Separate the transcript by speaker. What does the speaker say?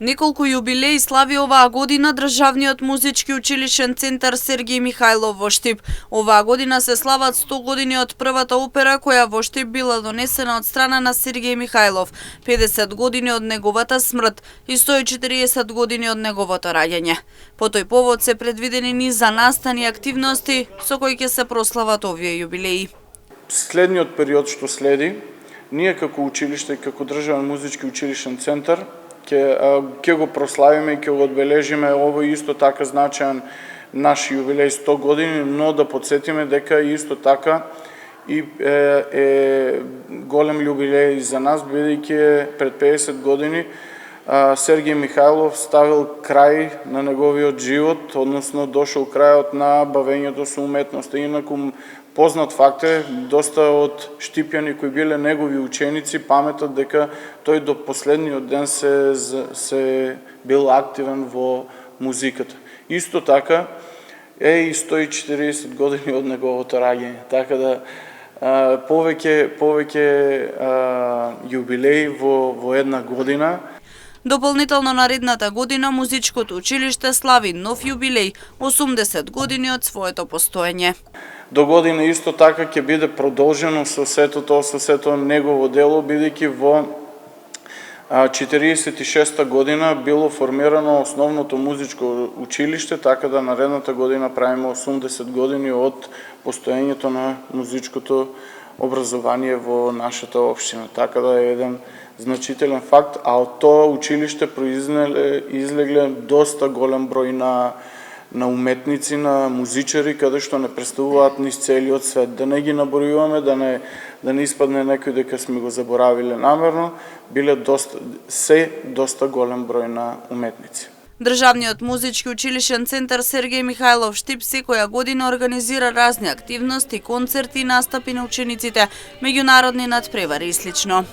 Speaker 1: Неколку јубилеи слави оваа година Државниот музички училишен центар Сергеј Михајлов во Штип. Оваа година се слават 100 години од првата опера која во Штип била донесена од страна на Сергеј Михајлов, 50 години од неговата смрт и 140 години од неговото раѓање. По тој повод се предвидени низ за настани активности со кои ќе се прослават овие јубилеи.
Speaker 2: Следниот период што следи, ние како училиште, како Државен музички училишен центар, ќе го прославиме и ќе го одбележиме овој исто така значаен наш јубилеј 100 години, но да подсетиме дека исто така и голем јубилеј за нас, бидејќи пред 50 години Сергеј Михајлов ставил крај на неговиот живот, односно дошол крајот на бавењето со уметноста. Инаку познат факт е, доста од штипјани кои биле негови ученици паметат дека тој до последниот ден се бил активен во музиката. Исто така е и 140 години од неговото раѓање. Така да повеќе јубилеи во една година.
Speaker 1: Дополнително наредната година музичкото училиште слави нов јубилеј, 80 години од своето постоење.
Speaker 2: До година исто така ќе биде продолжено со сето негово дело, бидејќи во 46-та година било формирано основното музичко училиште, така да наредната година правиме 80 години од постоењето на музичкото образование во нашата општина. Така да е еден значителен факт, а од тоа училиште излегле доста голем број на уметници, на музичари, каде што не представуваат низ целиот свет. Да не ги набројуваме, да не испадне некој дека сме го заборавиле намерно, биле доста голем број на уметници.
Speaker 1: Државниот музички училишен центар Сергеј Михајлов Штип секоја година организира разни активности, концерти и настапи на учениците, меѓународни надпревари и слично.